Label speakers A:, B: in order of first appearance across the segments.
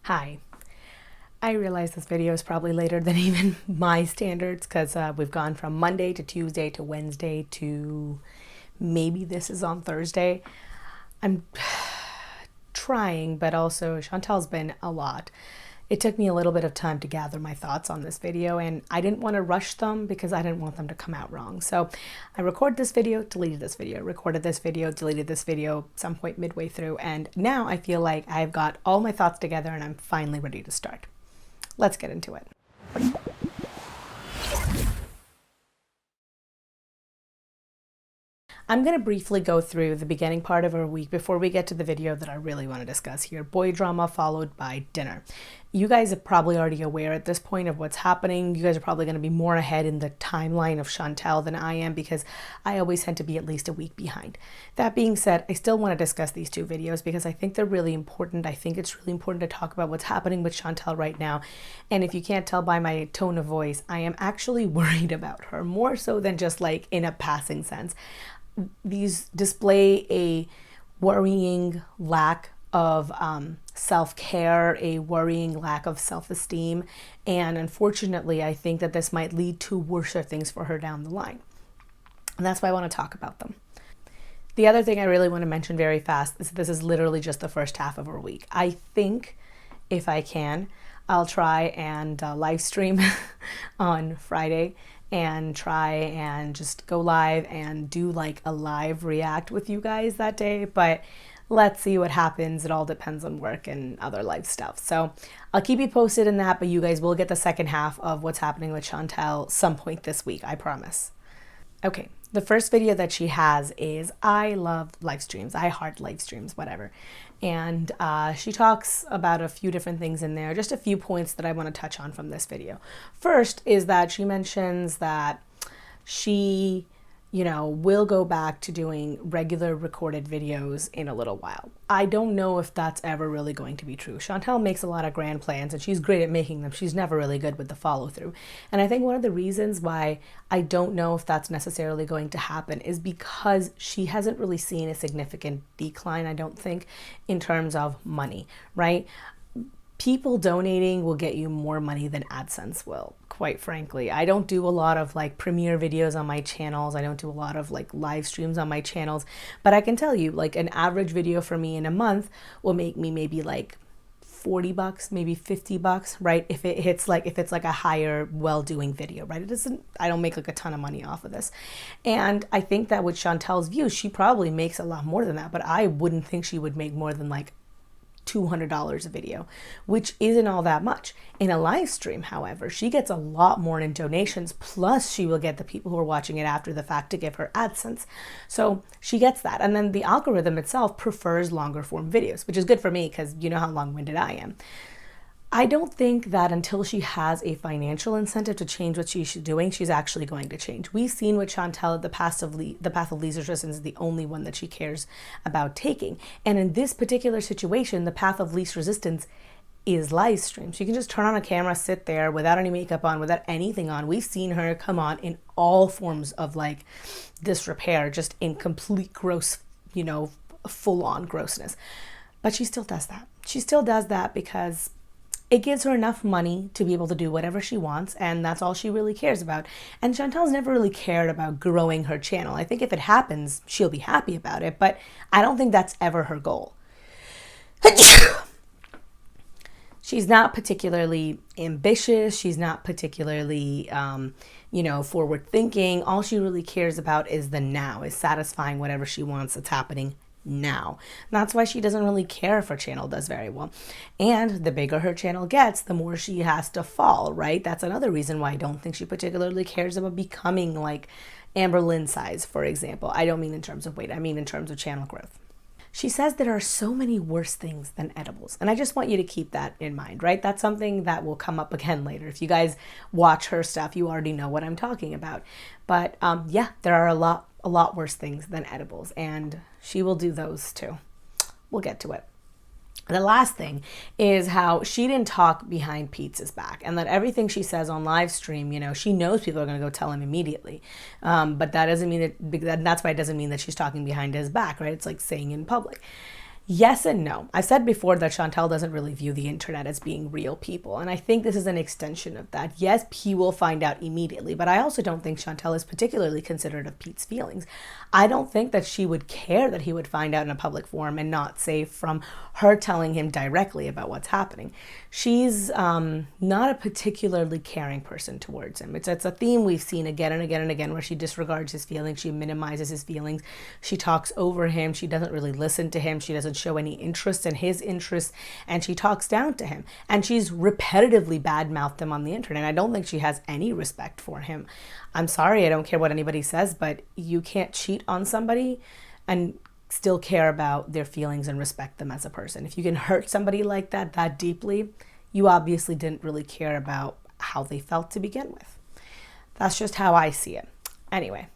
A: Hi. I realize this video is probably later than even my standards because we've gone from Monday to Tuesday to Wednesday to maybe this is on Thursday. I'm trying, but also Chantal's been a lot. It took me a little bit of time to gather my thoughts on this video, and I didn't want to rush them because I didn't want them to come out wrong. So I recorded this video, deleted this video, recorded this video, deleted this video some point midway through, and now I feel like I've got all my thoughts together and I'm finally ready to start. Let's get into it. I'm going to briefly go through the beginning part of our week before we get to the video that I really want to discuss here. Boy drama followed by dinner. You guys are probably already aware at this point of what's happening. You guys are probably going to be more ahead in the timeline of Chantal than I am because I always tend to be at least a week behind. That being said, I still want to discuss these two videos because I think they're really important. I think it's really important to talk about what's happening with Chantal right now. And if you can't tell by my tone of voice, I am actually worried about her more so than just like in a passing sense. These display a worrying lack of self-care, a worrying lack of self-esteem, and unfortunately I think that this might lead to worse things for her down the line, and that's why I want to talk about them. The other thing I really want to mention very fast is this is literally just the first half of our week. I think if I can, I'll try and live stream on Friday and try and just go live and do like a live react with you guys that day, but let's see what happens. It all depends on work and other life stuff. So I'll keep you posted in that, but you guys will get the second half of what's happening with Chantal some point this week, I promise. Okay, the first video that she has is I love live streams, I heart live streams, whatever. And she talks about a few different things in there, just a few points that I want to touch on from this video. First is that she mentions that she, will go back to doing regular recorded videos in a little while. I don't know if that's ever really going to be true. Chantal makes a lot of grand plans and she's great at making them. She's never really good with the follow through. And I think one of the reasons why I don't know if that's necessarily going to happen is because she hasn't really seen a significant decline, I don't think, in terms of money, right? People donating will get you more money than AdSense will, quite frankly. I don't do a lot of like premiere videos on my channels. I don't do a lot of like live streams on my channels, but I can tell you like an average video for me in a month will make me maybe like $40, maybe $50, right? If it's like a higher well-doing video, right? I don't make like a ton of money off of this. And I think that with Chantal's views, she probably makes a lot more than that, but I wouldn't think she would make more than like $200 a video, which isn't all that much. In a live stream, however, she gets a lot more in donations, plus she will get the people who are watching it after the fact to give her AdSense. So she gets that. And then the algorithm itself prefers longer form videos, which is good for me because you know how long-winded I am. I don't think that until she has a financial incentive to change what she's doing, she's actually going to change. We've seen with Chantal, the path of least resistance is the only one that she cares about taking. And in this particular situation, the path of least resistance is live streams. You can just turn on a camera, sit there without any makeup on, without anything on. We've seen her come on in all forms of like disrepair, just in complete gross, full on grossness. But she still does that. She still does that because it gives her enough money to be able to do whatever she wants, and that's all she really cares about. And Chantal's never really cared about growing her channel. I think if it happens, she'll be happy about it, but I don't think that's ever her goal. She's not particularly ambitious. She's not particularly, forward thinking. All she really cares about is the now, is satisfying whatever she wants that's happening now. And that's why she doesn't really care if her channel does very well. And the bigger her channel gets, the more she has to fall, right? That's another reason why I don't think she particularly cares about becoming like Amber Lynn size, for example. I don't mean in terms of weight, I mean in terms of channel growth. She says there are so many worse things than edibles. And I just want you to keep that in mind, right? That's something that will come up again later. If you guys watch her stuff, you already know what I'm talking about. But yeah, there are a lot worse things than edibles, and she will do those too. We'll get to it. The last thing is how she didn't talk behind Pete's back, and that everything she says on live stream, she knows people are going to go tell him immediately. But that doesn't mean that's why it doesn't mean that she's talking behind his back, right? It's like saying in public. Yes and no. I said before that Chantal doesn't really view the internet as being real people, and I think this is an extension of that. Yes, he will find out immediately, but I also don't think Chantal is particularly considerate of Pete's feelings. I don't think that she would care that he would find out in a public forum and not say from her telling him directly about what's happening. She's not a particularly caring person towards him. It's a theme we've seen again and again and again, where she disregards his feelings, she minimizes his feelings, she talks over him, she doesn't really listen to him, she doesn't show any interest in his interests, and she talks down to him. And she's repetitively badmouthed him on the internet. I don't think she has any respect for him. I'm sorry, I don't care what anybody says, but you can't cheat on somebody and still care about their feelings and respect them as a person. If you can hurt somebody like that deeply, you obviously didn't really care about how they felt to begin with. That's just how I see it. Anyway,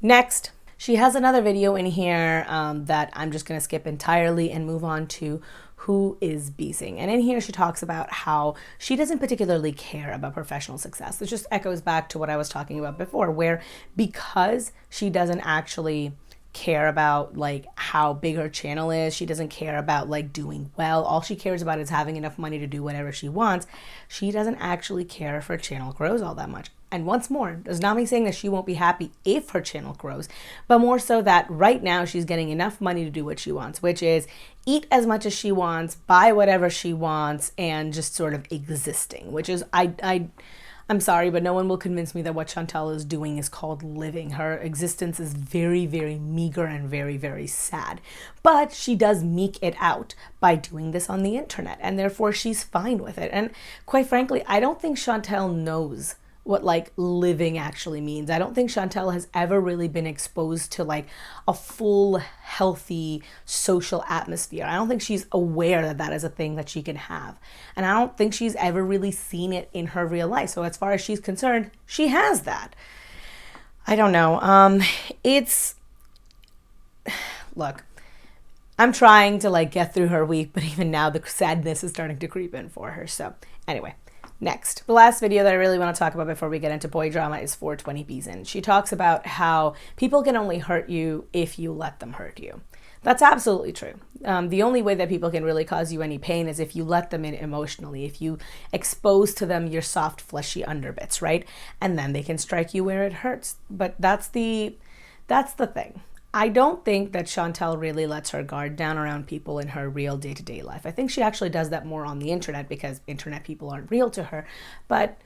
A: next, she has another video in here that I'm just going to skip entirely and move on to who is beasing. And in here she talks about how she doesn't particularly care about professional success. This just echoes back to what I was talking about before, where because she doesn't actually care about like how big her channel is, she doesn't care about like doing well, all she cares about is having enough money to do whatever she wants, she doesn't actually care if her channel grows all that much. And once more, does not mean saying that she won't be happy if her channel grows, but more so that right now she's getting enough money to do what she wants, which is eat as much as she wants, buy whatever she wants, and just sort of existing, which is, I'm sorry, but no one will convince me that what Chantal is doing is called living. Her existence is very, very meager and very, very sad. But she does meek it out by doing this on the internet, and therefore she's fine with it. And quite frankly, I don't think Chantal knows what like living actually means. I don't think Chantal has ever really been exposed to like a full healthy social atmosphere. I don't think she's aware that that is a thing that she can have. And I don't think she's ever really seen it in her real life. So as far as she's concerned, she has that. I don't know. Look, I'm trying to like get through her week, but even now the sadness is starting to creep in for her. So anyway. Next, the last video that I really want to talk about before we get into boy drama is 420 Beason. She talks about how people can only hurt you if you let them hurt you. That's absolutely true. The only way that people can really cause you any pain is if you let them in emotionally, if you expose to them your soft, fleshy underbits, right? And then they can strike you where it hurts. But that's the thing. I don't think that Chantal really lets her guard down around people in her real day-to-day life. I think she actually does that more on the internet because internet people aren't real to her. But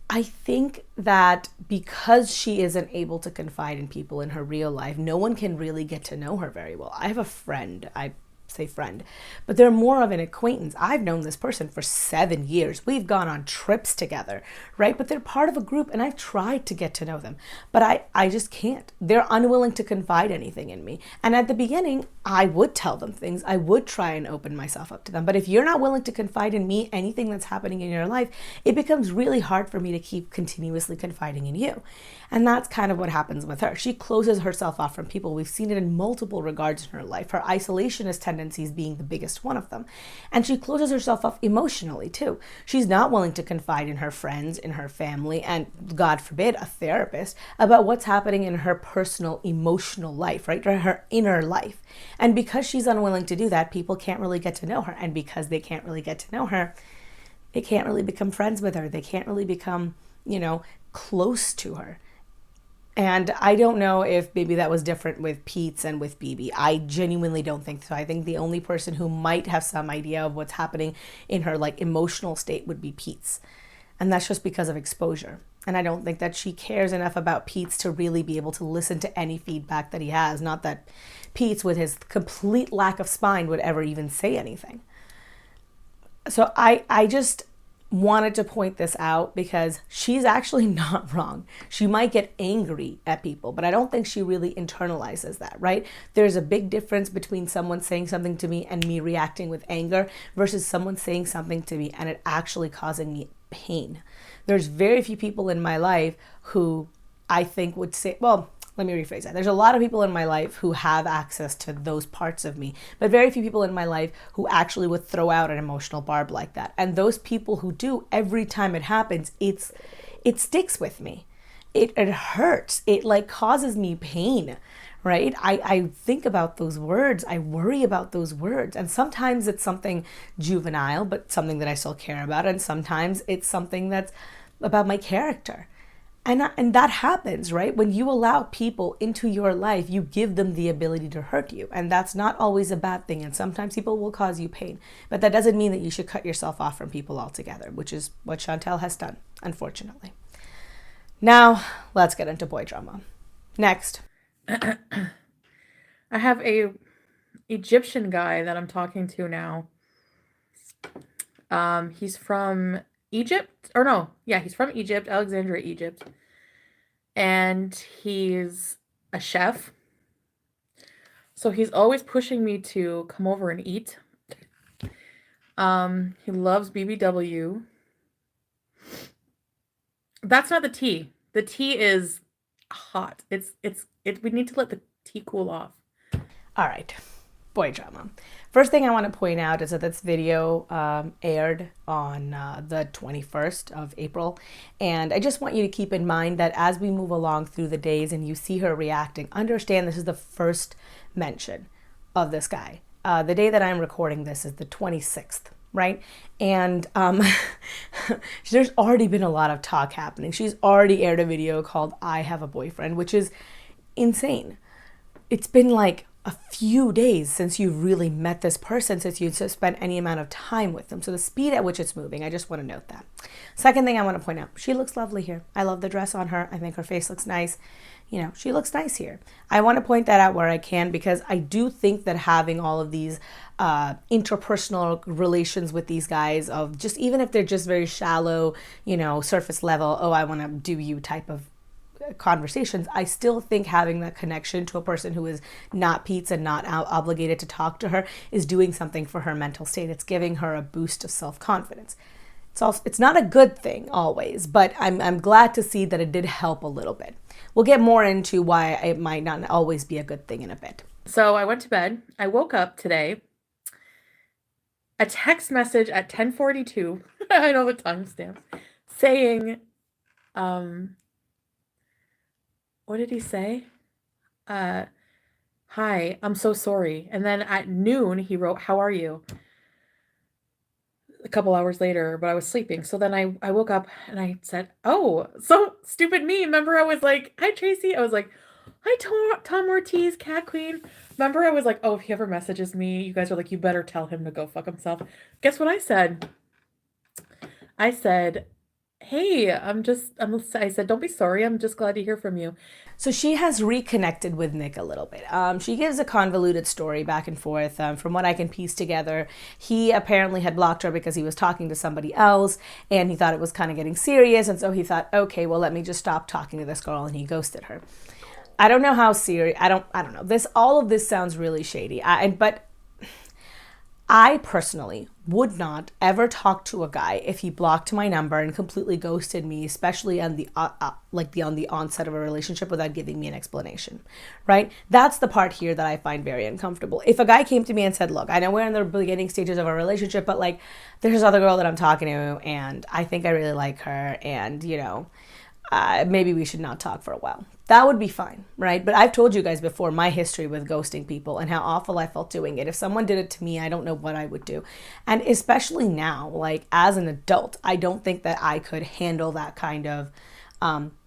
A: I think that because she isn't able to confide in people in her real life, no one can really get to know her very well. I have a friend, I say friend, but they're more of an acquaintance. I've known this person for 7 years. We've gone on trips together, right? But they're part of a group and I've tried to get to know them, but I just can't. They're unwilling to confide anything in me. And at the beginning, I would tell them things. I would try and open myself up to them. But if you're not willing to confide in me, anything that's happening in your life, it becomes really hard for me to keep continuously confiding in you. And that's kind of what happens with her. She closes herself off from people. We've seen it in multiple regards in her life. Her isolationist tendencies being the biggest one of them. And she closes herself off emotionally too. She's not willing to confide in her friends, in her family, and God forbid, a therapist, about what's happening in her personal emotional life, right? Her inner life. And because she's unwilling to do that, people can't really get to know her. And because they can't really get to know her, they can't really become friends with her. They can't really become, close to her. And I don't know if maybe that was different with Pete's and with BB. I genuinely don't think so. I think the only person who might have some idea of what's happening in her like emotional state would be Pete's. And that's just because of exposure. And I don't think that she cares enough about Pete's to really be able to listen to any feedback that he has. Not that Pete's, with his complete lack of spine, would ever even say anything. So I just wanted to point this out because she's actually not wrong. She might get angry at people, but I don't think she really internalizes that, right? There's a big difference between someone saying something to me and me reacting with anger versus someone saying something to me and it actually causing me pain. There's very few people in my life who I think would say, well, let me rephrase that. There's a lot of people in my life who have access to those parts of me, but very few people in my life who actually would throw out an emotional barb like that. And those people who do, every time it happens, it sticks with me. It hurts. It like causes me pain, right? I think about those words. I worry about those words. And sometimes it's something juvenile, but something that I still care about. And sometimes it's something that's about my character. And that happens, right? When you allow people into your life, you give them the ability to hurt you. And that's not always a bad thing. And sometimes people will cause you pain. But that doesn't mean that you should cut yourself off from people altogether, which is what Chantal has done, unfortunately. Now, let's get into boy drama. Next.
B: I have a Egyptian guy that I'm talking to now. He's from Egypt, or no, yeah, he's from Egypt, Alexandria, Egypt, and he's a chef. So he's always pushing me to come over and eat. He loves BBW. That's not the tea. The tea is hot. We need to let the tea cool off.
A: All right, boy drama. First thing I want to point out is that this video aired on the 21st of April. And I just want you to keep in mind that as we move along through the days and you see her reacting, understand this is the first mention of this guy. The day that I'm recording this is the 26th, right? And there's already been a lot of talk happening. She's already aired a video called I Have a Boyfriend, which is insane. It's been like a few days since you've really met this person, since you've spent any amount of time with them. So the speed at which it's moving, I just want to note that. Second thing I want to point out, she looks lovely here. I love the dress on her. I think her face looks nice. You know, she looks nice here. I want to point that out where I can, because I do think that having all of these interpersonal relations with these guys, of just, even if they're just very shallow, you know, surface level, oh, I want to do you type of conversations, I still think having that connection to a person who is not Pete's and not obligated to talk to her is doing something for her mental state. It's giving her a boost of self-confidence. It's not a good thing always, but I'm glad to see that it did help a little bit. We'll get more into why it might not always be a good thing in a bit.
B: So I went to bed. I woke up today. A text message at 10:42. I know the timestamp. Saying, what did he say? Hi, I'm so sorry. And then at noon, he wrote, how are you? A couple hours later, but I was sleeping. So then I woke up and I said, oh, so stupid me. Remember, I was like, hi, Tracy. I was like, hi, Tom Ortiz, Cat Queen. Remember, I was like, oh, if he ever messages me, you guys are like, you better tell him to go fuck himself. Guess what I said? I said, hey, I said, don't be sorry. I'm just glad to hear from you.
A: So she has reconnected with Nick a little bit. She gives a convoluted story back and forth. From what I can piece together, he apparently had blocked her because he was talking to somebody else and he thought it was kind of getting serious. And so he thought, okay, well, let me just stop talking to this girl, and he ghosted her. I don't know how serious, I don't know. All of this sounds really shady. But I personally would not ever talk to a guy if he blocked my number and completely ghosted me, especially on the on the onset of a relationship, without giving me an explanation, right? That's the part here that I find very uncomfortable. If a guy came to me and said, look, I know we're in the beginning stages of our relationship, but like, there's this other girl that I'm talking to and I think I really like her, and you know, maybe we should not talk for a while. That would be fine, right? But I've told you guys before my history with ghosting people and how awful I felt doing it. If someone did it to me, I don't know what I would do. And especially now, like as an adult, I don't think that I could handle that kind of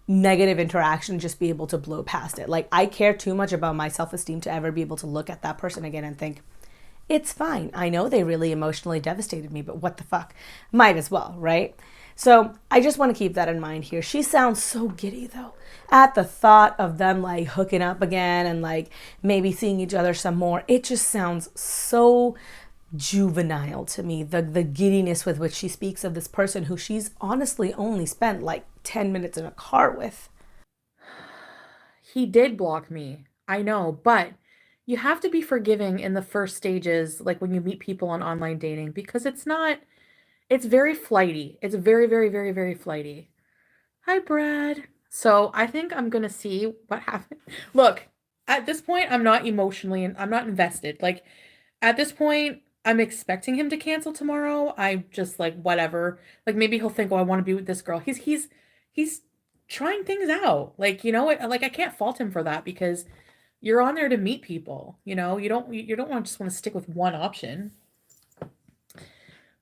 A: negative interaction, just be able to blow past it. Like, I care too much about my self-esteem to ever be able to look at that person again and think, it's fine. I know they really emotionally devastated me, but what the fuck? Might as well, right? So I just want to keep that in mind here. She sounds so giddy though at the thought of them like hooking up again and like maybe seeing each other some more. It just sounds so juvenile to me, the giddiness with which she speaks of this person who she's honestly only spent like 10 minutes in a car with.
B: He did block me. I know, but you have to be forgiving in the first stages, like when you meet people on online dating, because it's very flighty. It's very, very, very, very flighty. Hi, Brad. So I think I'm gonna see what happens. Look, at this point, I'm not invested. Like, at this point, I'm expecting him to cancel tomorrow. I'm just like, whatever. Like, maybe he'll think, oh, I want to be with this girl. He's trying things out. Like, you know, like I can't fault him for that because You're on there to meet people, you know? You don't just want to stick with one option.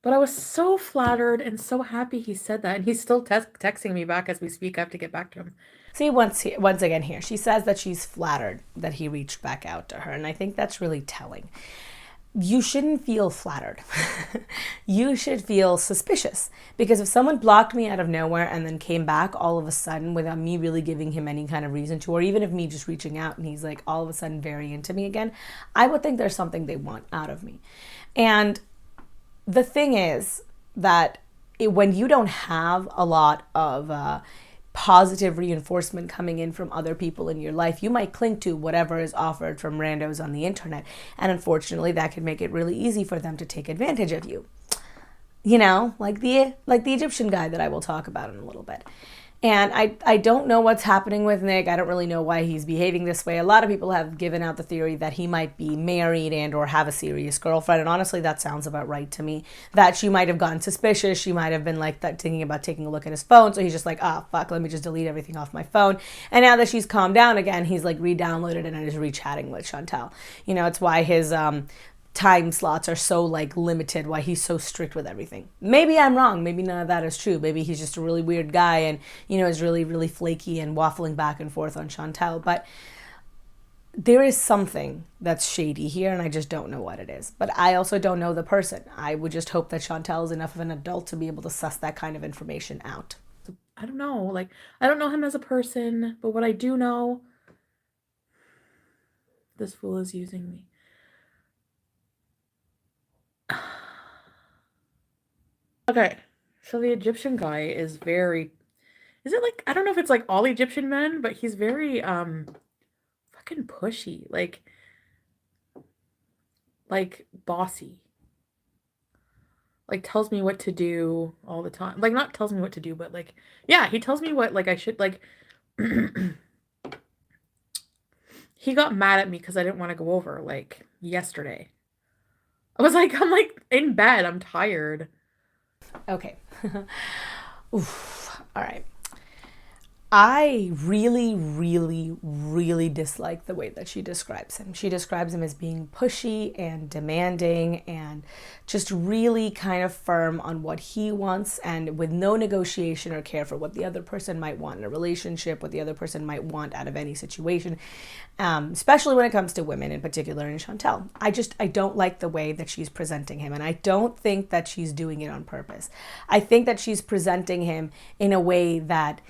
B: But I was so flattered and so happy he said that. And he's still texting me back as we speak. I have to get back to him.
A: See, once again here, she says that she's flattered that he reached back out to her. And I think that's really telling. You shouldn't feel flattered. You should feel suspicious. Because if someone blocked me out of nowhere and then came back all of a sudden without me really giving him any kind of reason to, or even if me just reaching out and he's like all of a sudden very into me again, I would think there's something they want out of me. And the thing is that when you don't have a lot of positive reinforcement coming in from other people in your life, you might cling to whatever is offered from randos on the internet. And unfortunately, that can make it really easy for them to take advantage of you. You know, like the Egyptian guy that I will talk about in a little bit. And I don't know what's happening with Nick. I don't really know why he's behaving this way. A lot of people have given out the theory that he might be married and or have a serious girlfriend. And honestly, that sounds about right to me. That she might have gotten suspicious. She might have been like that, thinking about taking a look at his phone. So he's just like, oh, fuck, let me just delete everything off my phone. And now that she's calmed down again, he's like re-downloaded and is re-chatting with Chantal. You know, it's why his time slots are so like limited, why he's so strict with everything. Maybe I'm wrong. Maybe none of that is true. Maybe he's just a really weird guy and, you know, is really, really flaky and waffling back and forth on Chantal. But there is something that's shady here and I just don't know what it is. But I also don't know the person. I would just hope that Chantal is enough of an adult to be able to suss that kind of information out.
B: I don't know. Like, I don't know him as a person, but what I do know, this fool is using me. Okay, so the Egyptian guy is very, is it like, I don't know if it's like all Egyptian men, but he's very fucking pushy, like bossy. Like tells me what to do all the time. Like not tells me what to do, but like, yeah, he tells me what like I should like. He got mad at me because I didn't want to go over like yesterday. I'm like in bed, I'm tired.
A: Okay. Oof. All right. I really, really, really dislike the way that she describes him. She describes him as being pushy and demanding and just really kind of firm on what he wants and with no negotiation or care for what the other person might want in a relationship, what the other person might want out of any situation, especially when it comes to women in particular in Chantal. I don't like the way that she's presenting him, and I don't think that she's doing it on purpose. I think that she's presenting him in a way that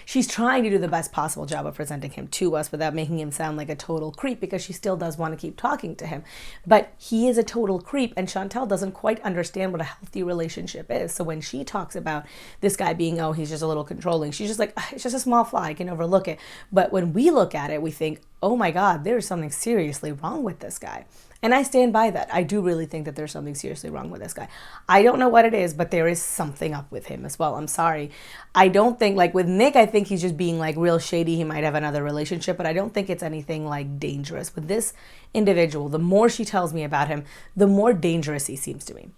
A: she's trying to do the best possible job of presenting him to us without making him sound like a total creep, because she still does want to keep talking to him. But he is a total creep, and Chantal doesn't quite understand what a healthy relationship is. So when she talks about this guy being, oh, he's just a little controlling, she's just like, it's just a small fly, I can overlook it. But when we look at it, we think, oh my God, there's something seriously wrong with this guy. And I stand by that. I do really think that there's something seriously wrong with this guy. I don't know what it is, but there is something up with him as well. I'm sorry. I don't think, like with Nick, I think he's just being like real shady. He might have another relationship, but I don't think it's anything like dangerous. With this individual, the more she tells me about him, the more dangerous he seems to me.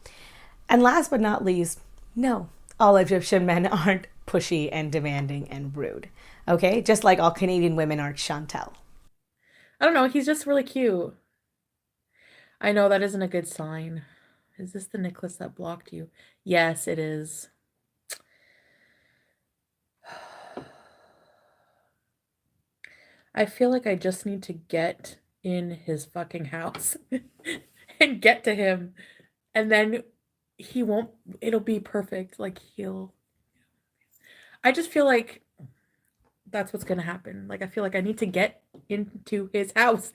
A: And last but not least, no, all Egyptian men aren't pushy and demanding and rude. Okay? Just like all Canadian women aren't Chantal.
B: I don't know. He's just really cute. I know that isn't a good sign. Is this the Nicholas that blocked you? Yes, it is. I feel like I just need to get in his fucking house and get to him. And then he won't, it'll be perfect. Like I just feel like that's what's going to happen. Like, I feel like I need to get into his house.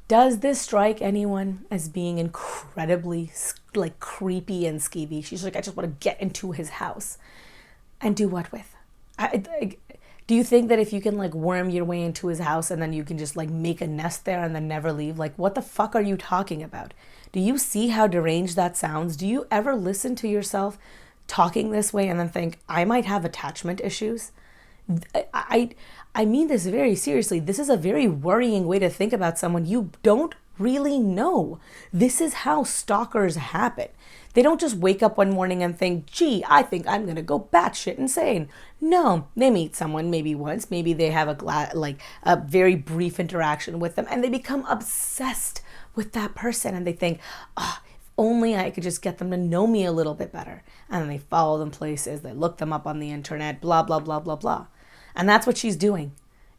A: Does this strike anyone as being incredibly like creepy and skeevy? She's like, I just want to get into his house. And do what with? Do you think that if you can like worm your way into his house and then you can just like make a nest there and then never leave? Like, what the fuck are you talking about? Do you see how deranged that sounds? Do you ever listen to yourself talking this way and then think, I might have attachment issues? I mean this very seriously. This is a very worrying way to think about someone. You don't really know. This is how stalkers happen. They don't just wake up one morning and think, gee, I think I'm going to go batshit insane. No, they meet someone maybe once, maybe they have a very brief interaction with them, and they become obsessed with that person, and they think, oh, if only I could just get them to know me a little bit better. And then they follow them places, they look them up on the internet, blah, blah, blah, blah, blah. And that's what she's doing.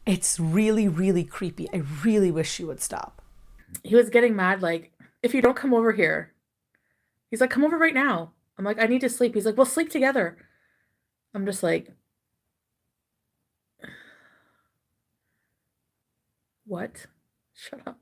A: It's really, really creepy. I really wish she would stop.
B: He was getting mad, like, if you don't come over here. He's like, come over right now. I'm like, I need to sleep. He's like, we'll sleep together. I'm just like, what? Shut up.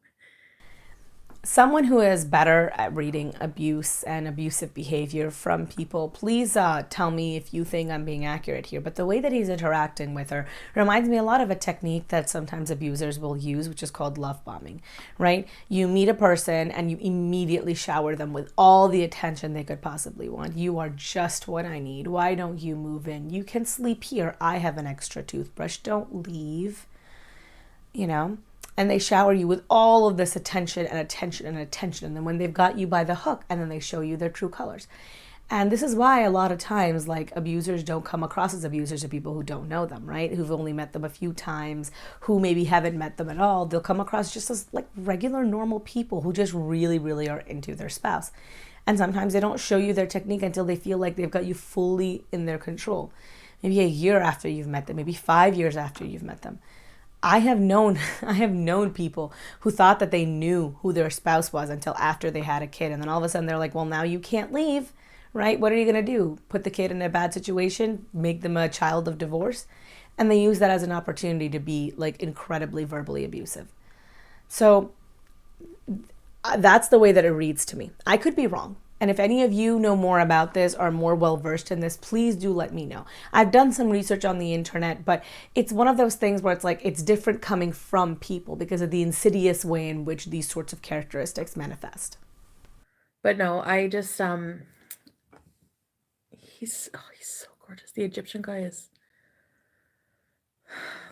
A: Someone who is better at reading abuse and abusive behavior from people, please tell me if you think I'm being accurate here. But the way that he's interacting with her reminds me a lot of a technique that sometimes abusers will use, which is called love bombing, right? You meet a person and you immediately shower them with all the attention they could possibly want. You are just what I need. Why don't you move in? You can sleep here. I have an extra toothbrush. Don't leave, you know? And they shower you with all of this attention and attention and attention. And then when they've got you by the hook, and then they show you their true colors. And this is why a lot of times, like, abusers don't come across as abusers to people who don't know them, right? Who've only met them a few times, who maybe haven't met them at all. They'll come across just as like regular, normal people who just really, really are into their spouse. And sometimes they don't show you their technique until they feel like they've got you fully in their control. Maybe a year after you've met them, maybe 5 years after you've met them. I have known people who thought that they knew who their spouse was until after they had a kid. And then all of a sudden they're like, well, now you can't leave, right? What are you going to do? Put the kid in a bad situation, make them a child of divorce? And they use that as an opportunity to be like incredibly verbally abusive. So that's the way that it reads to me. I could be wrong. And if any of you know more about this or more well-versed in this, please do let me know. I've done some research on the internet, but it's one of those things where it's like, it's different coming from people because of the insidious way in which these sorts of characteristics manifest.
B: But no, I just, he's so gorgeous. The Egyptian guy is,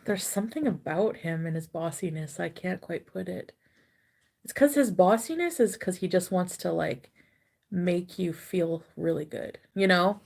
B: there's something about him and his bossiness. I can't quite put it. It's because his bossiness is because he just wants to like, make you feel really good, you know?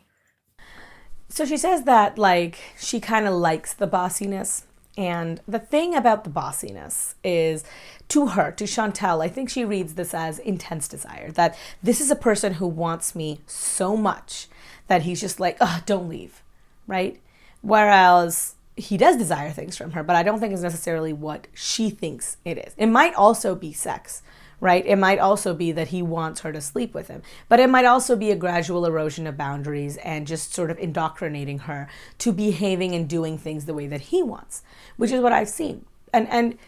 A: So she says that like she kind of likes the bossiness. And the thing about the bossiness is, to her, to Chantal, I think she reads this as intense desire, that this is a person who wants me so much that he's just like, oh, don't leave, right? Whereas he does desire things from her, but I don't think it's necessarily what she thinks it is. It might also be sex, right? It might also be that he wants her to sleep with him, but it might also be a gradual erosion of boundaries and just sort of indoctrinating her to behaving and doing things the way that he wants, which is what I've seen. And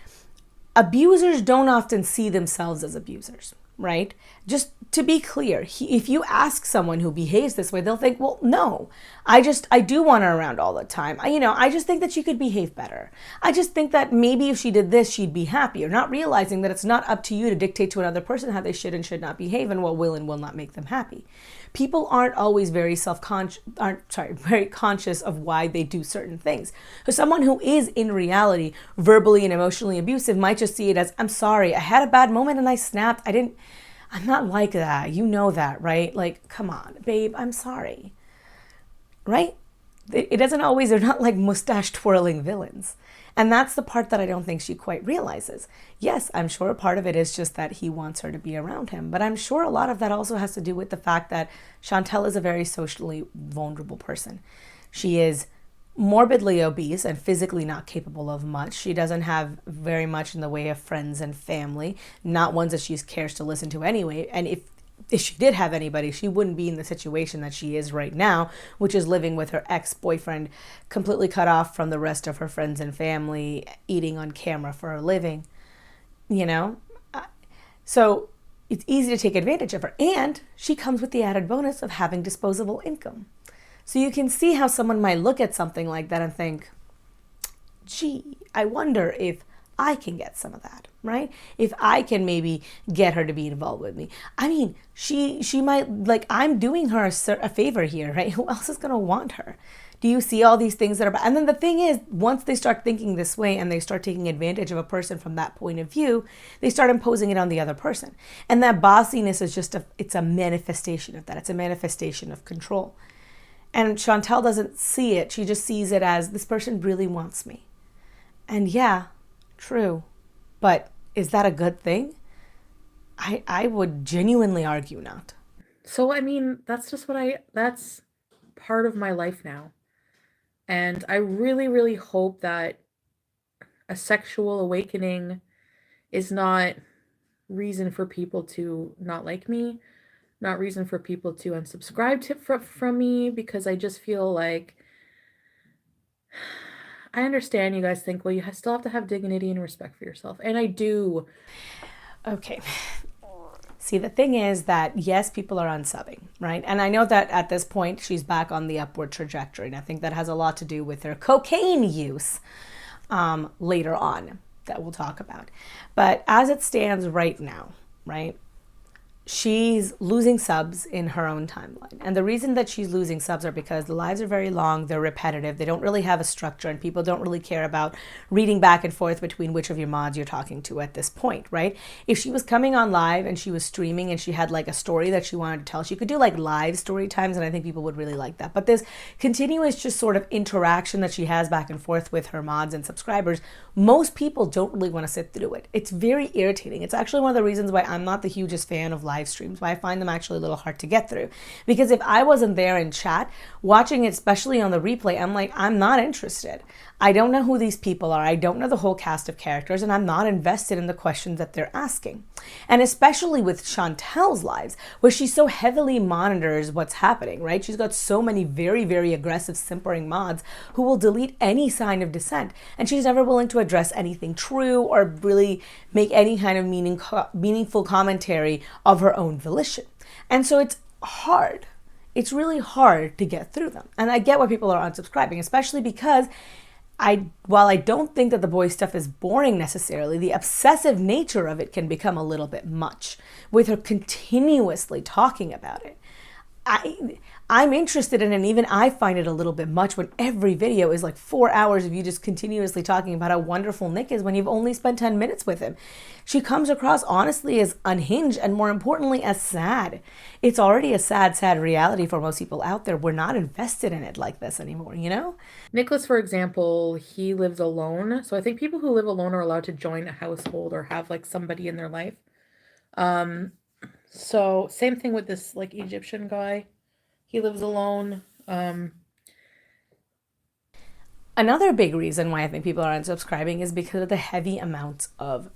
A: abusers don't often see themselves as abusers, right? Just to be clear, if you ask someone who behaves this way, they'll think, well, no, I do want her around all the time. I just think that she could behave better. I just think that maybe if she did this, she'd be happier, not realizing that it's not up to you to dictate to another person how they should and should not behave and what will and will not make them happy. People aren't always very very conscious of why they do certain things. So someone who is in reality verbally and emotionally abusive might just see it as, I'm sorry, I had a bad moment and I snapped. I'm not like that. You know that, right? Like, come on, babe, I'm sorry. Right? It doesn't always, they're not like mustache twirling villains. And that's the part that I don't think she quite realizes. Yes, I'm sure a part of it is just that he wants her to be around him, but I'm sure a lot of that also has to do with the fact that Chantal is a very socially vulnerable person. She is morbidly obese and physically not capable of much. She doesn't have very much in the way of friends and family, not ones that she cares to listen to anyway. And if she did have anybody, she wouldn't be in the situation that she is right now, which is living with her ex-boyfriend, completely cut off from the rest of her friends and family, eating on camera for a living, you know? So it's easy to take advantage of her. And she comes with the added bonus of having disposable income. So you can see how someone might look at something like that and think, gee, I wonder if I can get some of that, right? If I can maybe get her to be involved with me. I mean, she might, like, I'm doing her a favor here, right? Who else is going to want her? Do you see all these things that are, and then the thing is, once they start thinking this way and they start taking advantage of a person from that point of view, they start imposing it on the other person. And that bossiness is just it's a manifestation of that. It's a manifestation of control. And Chantal doesn't see it. She just sees it as, this person really wants me. And yeah, true. But is that a good thing? I would genuinely argue not.
B: So, I mean, that's part of my life now. And I really, really hope that a sexual awakening is not reason for people to not like me, not reason for people to unsubscribe from me, because I just feel like I understand you guys think, well, you still have to have dignity and respect for yourself. And I do.
A: Okay. See, the thing is that, yes, people are unsubbing, right? And I know that at this point, she's back on the upward trajectory. And I think that has a lot to do with her cocaine use later on that we'll talk about. But as it stands right now, right, she's losing subs in her own timeline. And the reason that she's losing subs are because the lives are very long, they're repetitive, they don't really have a structure, and people don't really care about reading back and forth between which of your mods you're talking to at this point, right? If she was coming on live and she was streaming and she had like a story that she wanted to tell, she could do like live story times, and I think people would really like that. But this continuous just sort of interaction that she has back and forth with her mods and subscribers, most people don't really want to sit through it. It's very irritating. It's actually one of the reasons why I'm not the hugest fan of live streams, why I find them actually a little hard to get through. Because if I wasn't there in chat, watching it, especially on the replay, I'm like, I'm not interested. I don't know who these people are. I don't know the whole cast of characters, and I'm not invested in the questions that they're asking. And especially with Chantal's lives, where she so heavily monitors what's happening, right? She's got so many very, very aggressive simpering mods who will delete any sign of dissent, and she's never willing to address anything true or really make any kind of meaningful commentary of her own volition. And so it's hard. It's really hard to get through them. And I get why people are unsubscribing, especially because while I don't think that the boy stuff is boring necessarily, the obsessive nature of it can become a little bit much with her continuously talking about it. I'm interested in it, and even I find it a little bit much when every video is like 4 hours of you just continuously talking about how wonderful Nick is when you've only spent 10 minutes with him. She comes across honestly as unhinged, and more importantly as sad. It's already a sad, sad reality for most people out there. We're not invested in it like this anymore, you know?
B: Nicholas, for example, he lives alone. So I think people who live alone are allowed to join a household or have like somebody in their life. So same thing with this like Egyptian guy. He lives alone.
A: Another big reason why I think people are unsubscribing is because of the heavy amounts of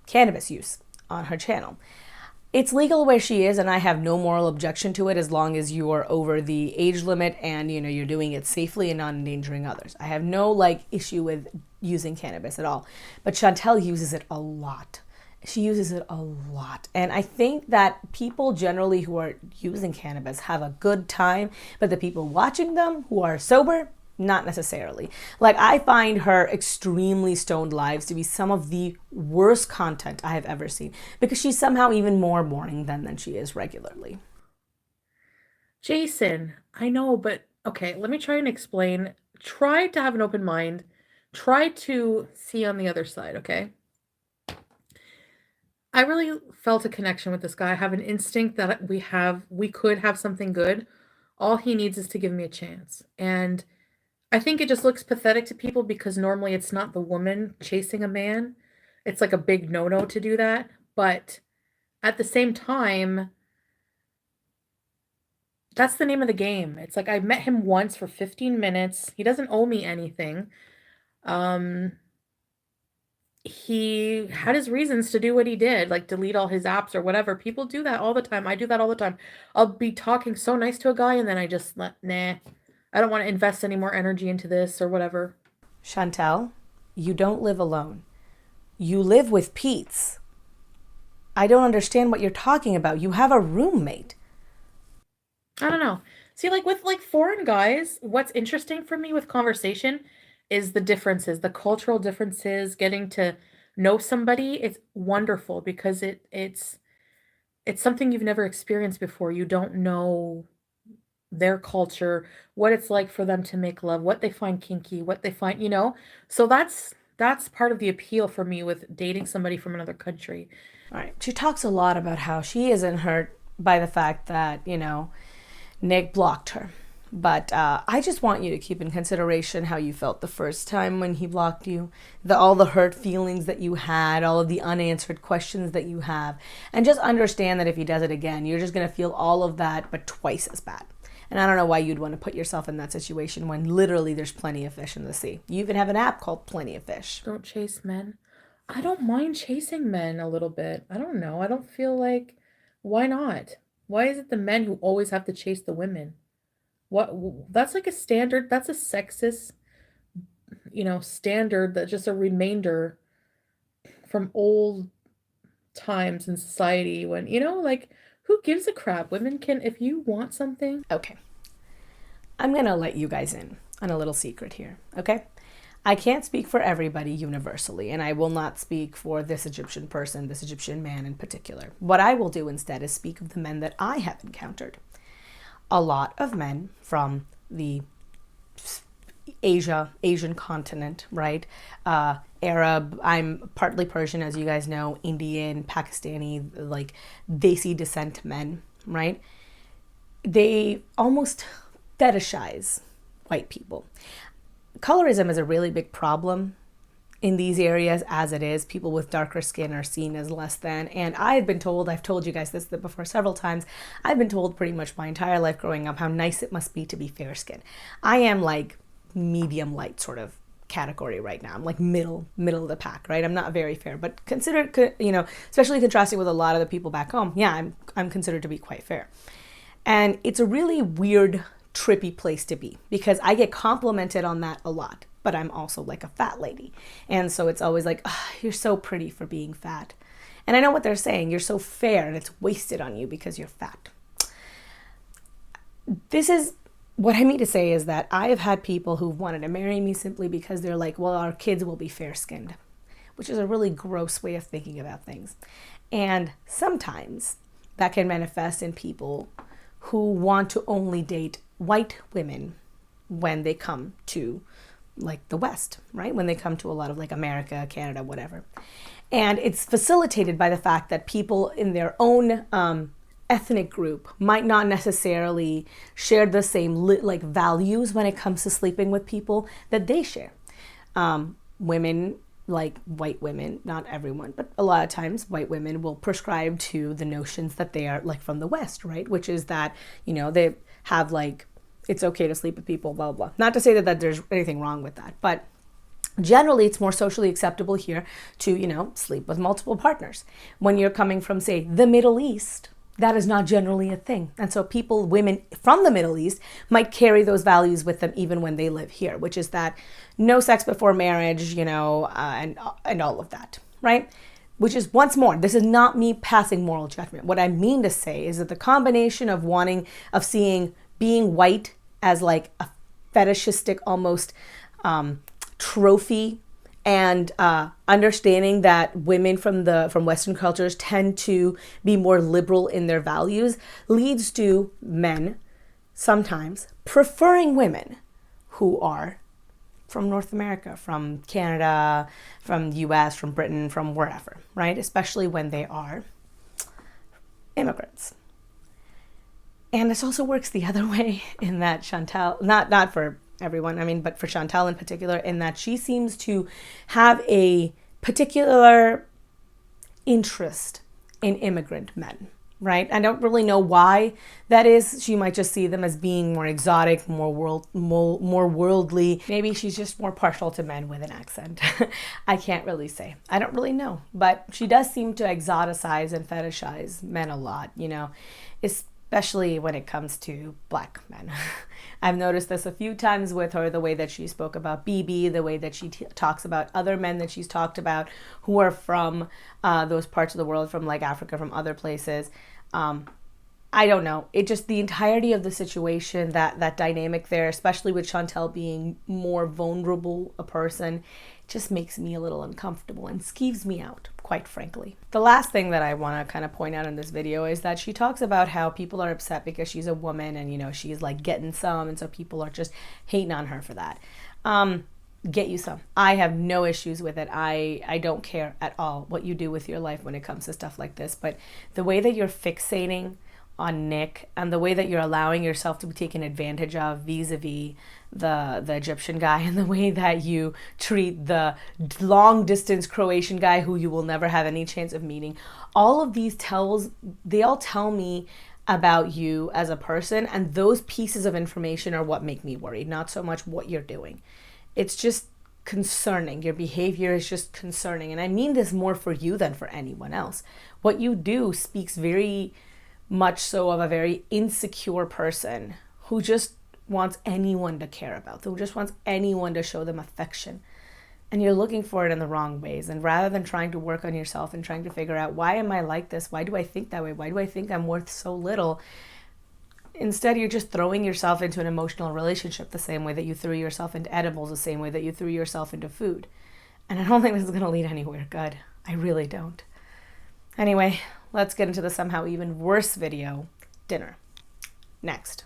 A: cannabis use on her channel. It's legal where she is, and I have no moral objection to it as long as you are over the age limit and you're doing it safely and not endangering others. I have no like issue with using cannabis at all. But Chantal uses it a lot. She uses it a lot. And I think that people generally who are using cannabis have a good time, but the people watching them who are sober, not necessarily. Like, I find her extremely stoned lives to be some of the worst content I have ever seen, because she's somehow even more boring than she is regularly.
B: Jason, I know, but okay, let me try and explain. Try to have an open mind. Try to see on the other side, okay? I really felt a connection with this guy. I have an instinct that we could have something good. All he needs is to give me a chance. And I think it just looks pathetic to people because normally it's not the woman chasing a man. It's like a big no-no to do that. But at the same time, that's the name of the game. It's like I met him once for 15 minutes. He doesn't owe me anything. He had his reasons to do what he did, like delete all his apps or whatever. People do that all the time. I do that all the time. I'll be talking so nice to a guy and then I just, nah, I don't want to invest any more energy into this or whatever.
A: Chantal, you don't live alone. You live with Pete's. I don't understand what you're talking about. You have a roommate.
B: I don't know. See, like with like foreign guys, what's interesting for me with conversation is the differences, the cultural differences, getting to know somebody. It's wonderful because it's something you've never experienced before. You don't know their culture, what it's like for them to make love, what they find kinky, what they find, you know. So that's part of the appeal for me with dating somebody from another country.
A: All right. She talks a lot about how she isn't hurt by the fact that, you know, Nick blocked her. But I just want you to keep in consideration how you felt the first time when he blocked you, all the hurt feelings that you had, all of the unanswered questions that you have, and just understand that if he does it again, you're just going to feel all of that, but twice as bad. And I don't know why you'd want to put yourself in that situation when literally there's plenty of fish in the sea. You even have an app called Plenty of Fish.
B: Don't chase men. I don't mind chasing men a little bit. I don't know. I don't feel like, why not? Why is it the men who always have to chase the women? What, that's like a standard, that's a sexist, you know, standard, that's just a remainder from old times in society when, you know, like, who gives a crap? Women can, if you want something.
A: Okay. I'm going to let you guys in on a little secret here, okay? I can't speak for everybody universally, and I will not speak for this Egyptian person, this Egyptian man in particular. What I will do instead is speak of the men that I have encountered. A lot of men from the Asian continent, right? Arab, I'm partly Persian, as you guys know, Indian, Pakistani, like Desi descent men, right? They almost fetishize white people. Colorism is a really big problem in these areas as it is. People with darker skin are seen as less than. And I've told you guys this before several times, I've been told pretty much my entire life growing up how nice it must be to be fair skinned. I am like medium light sort of category right now. I'm like middle of the pack, right? I'm not very fair, but considered, you know, especially contrasting with a lot of the people back home. Yeah, I'm considered to be quite fair. And it's a really weird, trippy place to be because I get complimented on that a lot. But I'm also like a fat lady. And so it's always like, oh, you're so pretty for being fat. And I know what they're saying. You're so fair and it's wasted on you because you're fat. This is what I mean to say is that I have had people who've wanted to marry me simply because they're like, well, our kids will be fair-skinned, which is a really gross way of thinking about things. And sometimes that can manifest in people who want to only date white women when they come to like the West, right? When they come to a lot of like America, Canada, whatever. And it's facilitated by the fact that people in their own ethnic group might not necessarily share the same like values when it comes to sleeping with people that they share. Women, like white women, not everyone, but a lot of times white women will prescribe to the notions that they are like from the West, right? Which is that, you know, they have like, it's okay to sleep with people, blah, blah, blah. Not to say that there's anything wrong with that, but generally it's more socially acceptable here to, you know, sleep with multiple partners. When you're coming from, say, the Middle East, that is not generally a thing. And so people, women from the Middle East might carry those values with them even when they live here, which is that no sex before marriage, you know, and all of that, right? Which is, once more, this is not me passing moral judgment. What I mean to say is that the combination of seeing being white as like a fetishistic almost trophy and understanding that women from Western cultures tend to be more liberal in their values leads to men sometimes preferring women who are from North America, from Canada, from the US, from Britain, from wherever, right? Especially when they are immigrants. And this also works the other way in that Chantal, not for everyone, I mean, but for Chantal in particular, in that she seems to have a particular interest in immigrant men, right? I don't really know why that is. She might just see them as being more exotic, more worldly. Maybe she's just more partial to men with an accent. I can't really say. I don't really know. But she does seem to exoticize and fetishize men a lot, you know, especially when it comes to black men. I've noticed this a few times with her, the way that she spoke about BB, the way that she talks about other men that she's talked about who are from those parts of the world, from like Africa, from other places. I don't know. It just, the entirety of the situation, that dynamic there, especially with Chantal being more vulnerable a person, just makes me a little uncomfortable and skeeves me out, quite frankly. The last thing that I want to kind of point out in this video is that she talks about how people are upset because she's a woman and, you know, she's like getting some, and so people are just hating on her for that. Get you some. I have no issues with it. I don't care at all what you do with your life when it comes to stuff like this, but the way that you're fixating on Nick and the way that you're allowing yourself to be taken advantage of vis-a-vis the Egyptian guy, and the way that you treat the long distance Croatian guy who you will never have any chance of meeting, all of these they all tell me about you as a person, and those pieces of information are what make me worried, not so much what you're doing. It's just concerning. Your behavior is just concerning. And I mean this more for you than for anyone else. What you do speaks very much so of a very insecure person who just wants anyone to care about, who just wants anyone to show them affection. And you're looking for it in the wrong ways. And rather than trying to work on yourself and trying to figure out, why am I like this? Why do I think that way? Why do I think I'm worth so little? Instead, you're just throwing yourself into an emotional relationship the same way that you threw yourself into edibles, the same way that you threw yourself into food. And I don't think this is going to lead anywhere good. I really don't. Anyway, let's get into the somehow even worse video, dinner. Next.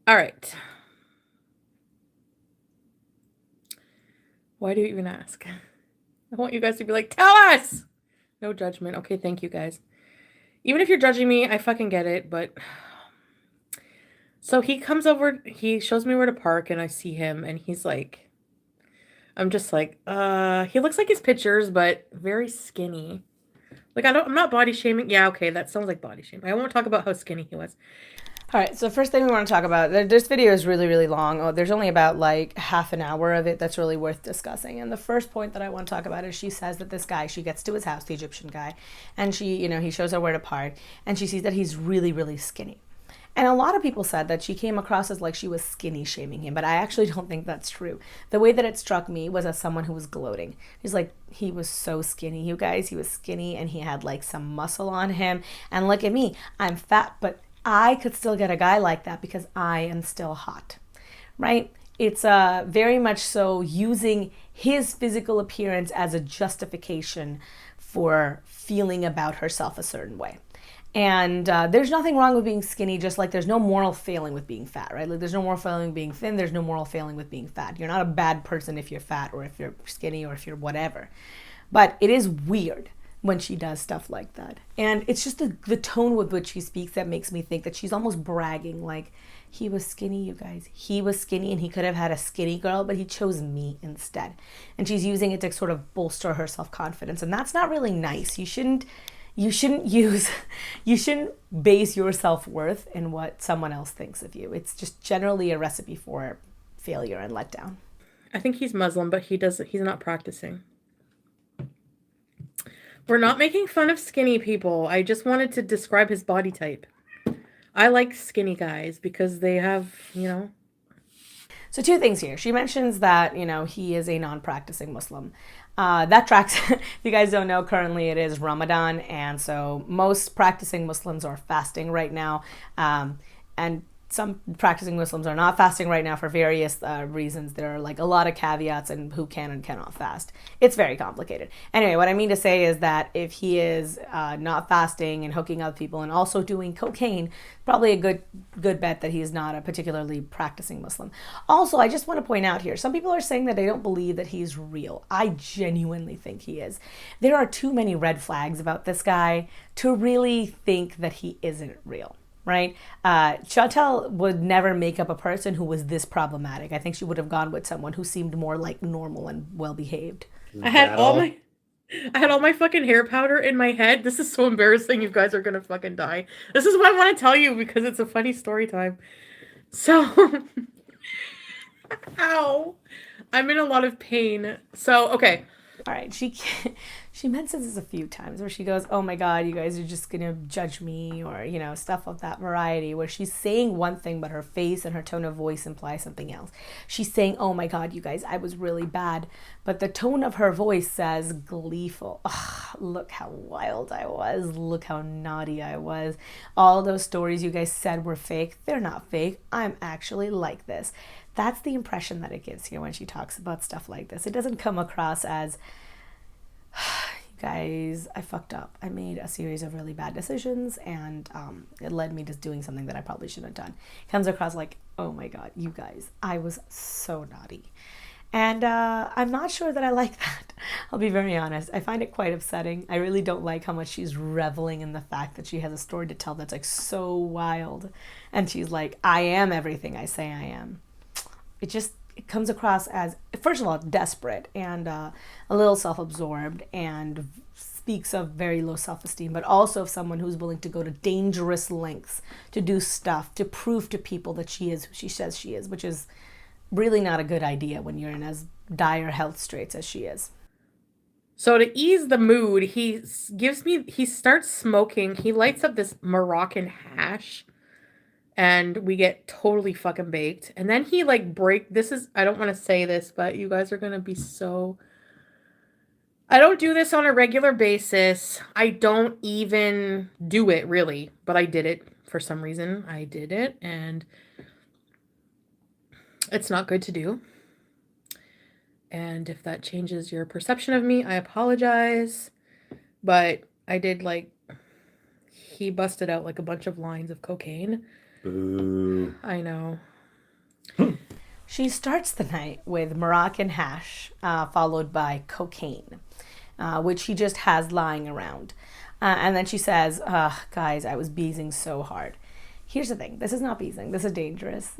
B: All right. Why do you even ask? I want you guys to be like, tell us! No judgment. Okay, thank you guys. Even if you're judging me, I fucking get it, but... So he comes over, he shows me where to park, and I see him, and he's like, I'm just like, he looks like his pictures, but very skinny. Like, I'm not body shaming. Yeah, okay, that sounds like body shaming. I won't talk about how skinny he was.
A: All right, so first thing we want to talk about, this video is really, really long. Oh, there's only about like half an hour of it that's really worth discussing. And the first point that I want to talk about is she says that this guy, she gets to his house, the Egyptian guy, and she, you know, he shows her where to park, and she sees that he's really, really skinny. And a lot of people said that she came across as like she was skinny shaming him, but I actually don't think that's true. The way that it struck me was as someone who was gloating. He's like, he was so skinny, you guys. He was skinny and he had like some muscle on him. And look at me, I'm fat, but I could still get a guy like that because I am still hot, right? It's very much so using his physical appearance as a justification for feeling about herself a certain way. And there's nothing wrong with being skinny, just like there's no moral failing with being fat, right? Like there's no moral failing with being thin, there's no moral failing with being fat. You're not a bad person if you're fat or if you're skinny or if you're whatever. But it is weird when she does stuff like that. And it's just the tone with which she speaks that makes me think that she's almost bragging, like, he was skinny, you guys. He was skinny and he could have had a skinny girl, but he chose me instead. And she's using it to sort of bolster her self-confidence. And that's not really nice. You shouldn't base your self-worth in what someone else thinks of you. It's just generally a recipe for failure and letdown.
B: I think he's Muslim, but he's not practicing. We're not making fun of skinny people. I just wanted to describe his body type. I like skinny guys because they have, you know.
A: So two things here. She mentions that, you know, he is a non-practicing Muslim. That tracks. If you guys don't know, currently it is Ramadan, and so most practicing Muslims are fasting right now, and some practicing Muslims are not fasting right now for various reasons. There are like a lot of caveats and who can and cannot fast. It's very complicated. Anyway, what I mean to say is that if he is not fasting and hooking up people and also doing cocaine, probably a good bet that he's not a particularly practicing Muslim. Also, I just want to point out here, some people are saying that they don't believe that he's real. I genuinely think he is. There are too many red flags about this guy to really think that he isn't real. Right? Chantal would never make up a person who was this problematic. I think she would have gone with someone who seemed more like normal and well-behaved.
B: I had all my fucking hair powder in my head. This is so embarrassing. You guys are gonna fucking die. This is what I want to tell you because it's a funny story time. So, ow. I'm in a lot of pain. So, okay.
A: All right, she mentions this a few times where she goes, oh my God, you guys are just gonna judge me, or, you know, stuff of that variety, where she's saying one thing but her face and her tone of voice imply something else. She's saying, oh my God, you guys, I was really bad, but the tone of her voice says gleeful. Oh, look how wild I was, look how naughty I was. All those stories you guys said were fake, they're not fake. I'm actually like this. That's the impression that it gives here when she talks about stuff like this. It doesn't come across as, guys, I fucked up. I made a series of really bad decisions, and it led me to doing something that I probably shouldn't have done. It comes across like, oh my god, you guys, I was so naughty. And I'm not sure that I like that. I'll be very honest. I find it quite upsetting. I really don't like how much she's reveling in the fact that she has a story to tell that's like so wild. And she's like, I am everything I say I am. It comes across as, first of all, desperate and a little self-absorbed, and speaks of very low self-esteem, but also of someone who's willing to go to dangerous lengths to do stuff to prove to people that she is who she says she is, which is really not a good idea when you're in as dire health straits as she is.
B: So to ease the mood, he starts smoking. He lights up this Moroccan hash, and we get totally fucking baked. And then he like I don't want to say this, but you guys are going to be so... I don't do this on a regular basis. I don't even do it really, but I did it for some reason. I did it, and it's not good to do. And if that changes your perception of me, I apologize. But I did he busted out like a bunch of lines of cocaine.
C: Boo.
B: I know.
A: She starts the night with Moroccan hash, followed by cocaine, which he just has lying around. And then she says, guys, I was beezing so hard. Here's the thing. This is not beezing. This is dangerous.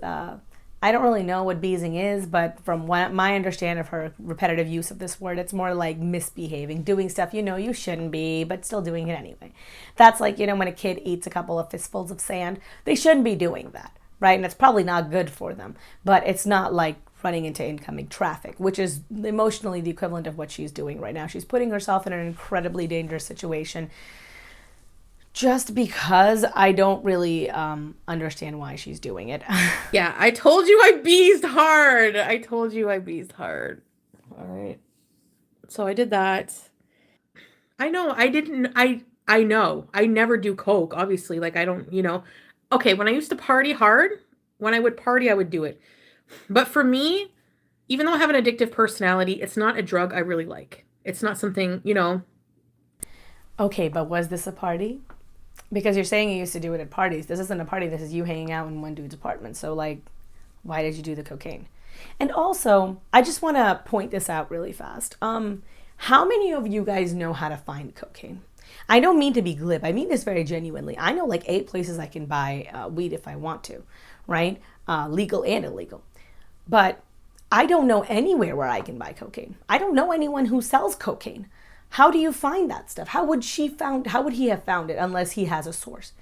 A: I don't really know what beezing is, but from what my understanding of her repetitive use of this word, it's more like misbehaving, doing stuff you know you shouldn't be, but still doing it anyway. That's like, when a kid eats a couple of fistfuls of sand, they shouldn't be doing that, right? And it's probably not good for them, but it's not like running into incoming traffic, which is emotionally the equivalent of what she's doing right now. She's putting herself in an incredibly dangerous situation just because I don't really understand why she's doing it.
B: Yeah, I told you I beezed hard. All right. So I did that. I know. I know. I never do coke, obviously. Like, I don't, Okay, when I used to party hard, when I would party, I would do it. But for me, even though I have an addictive personality, it's not a drug I really like. It's not something,
A: Okay, but was this a party? Because you're saying you used to do it at parties. This isn't a party. This is you hanging out in one dude's apartment. So, why did you do the cocaine? And also, I just want to point this out really fast. How many of you guys know how to find cocaine? I don't mean to be glib. I mean this very genuinely. I know 8 places I can buy weed if I want to, right? Legal and illegal. But I don't know anywhere where I can buy cocaine. I don't know anyone who sells cocaine. How do you find that stuff? How would he have found it unless he has a source?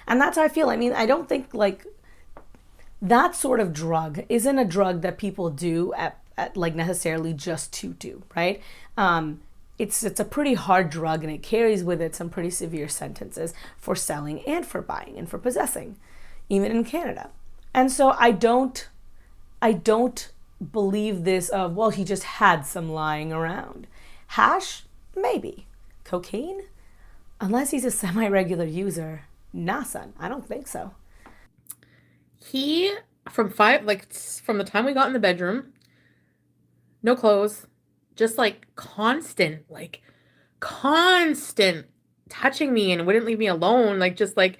A: And that's how I feel. I mean, I don't think that sort of drug isn't a drug that people do at necessarily just to do, right? It's a pretty hard drug, and it carries with it some pretty severe sentences for selling and for buying and for possessing, even in Canada. And so I don't believe this of, well, he just had some lying around. Hash? Maybe. Cocaine? Unless he's a semi-regular user. Nah, son. I don't think so.
B: He, from the time we got in the bedroom, no clothes, just constant touching me and wouldn't leave me alone. I'm just I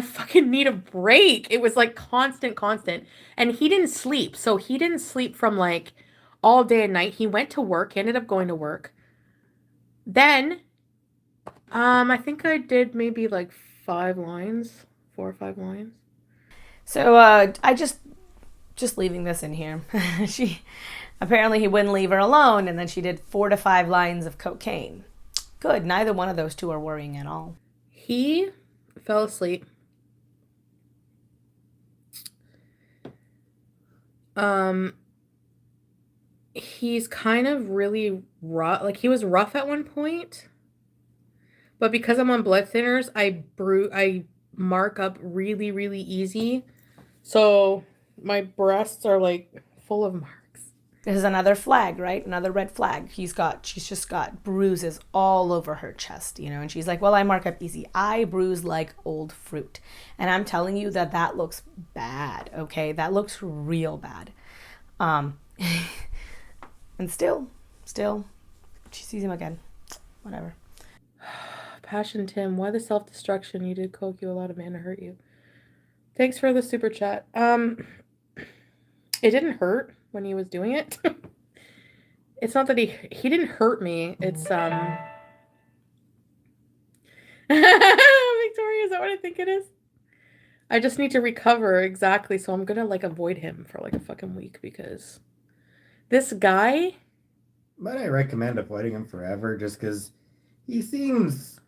B: fucking need a break. It was constant. And he didn't sleep. So he didn't sleep from all day and night. He went to work. He ended up going to work. Then, I think I did maybe 4 or 5 lines.
A: So, I just leaving this in here. Apparently he wouldn't leave her alone, and then she did 4 to 5 lines of cocaine. Good. Neither one of those two are worrying at all.
B: He fell asleep. He's kind of really rough. He was rough at one point, but because I'm on blood thinners, I mark up really, really easy. So my breasts are full of marks.
A: This is another flag, right? Another red flag. She's just got bruises all over her chest, and she's like, well, I mark up easy. I bruise like old fruit. And I'm telling you that looks bad, okay? That looks real bad. And still, she sees him again. whatever.
B: Passion Tim, why the self-destruction? You did coke, you allowed a man to hurt you. Thanks for the super chat. It didn't hurt when he was doing it. It's not that he didn't hurt me. It's Victoria, is that what I think it is? I just need to recover, exactly. So I'm gonna like avoid him for like a fucking week because this guy.
C: But I recommend avoiding him forever just because he seems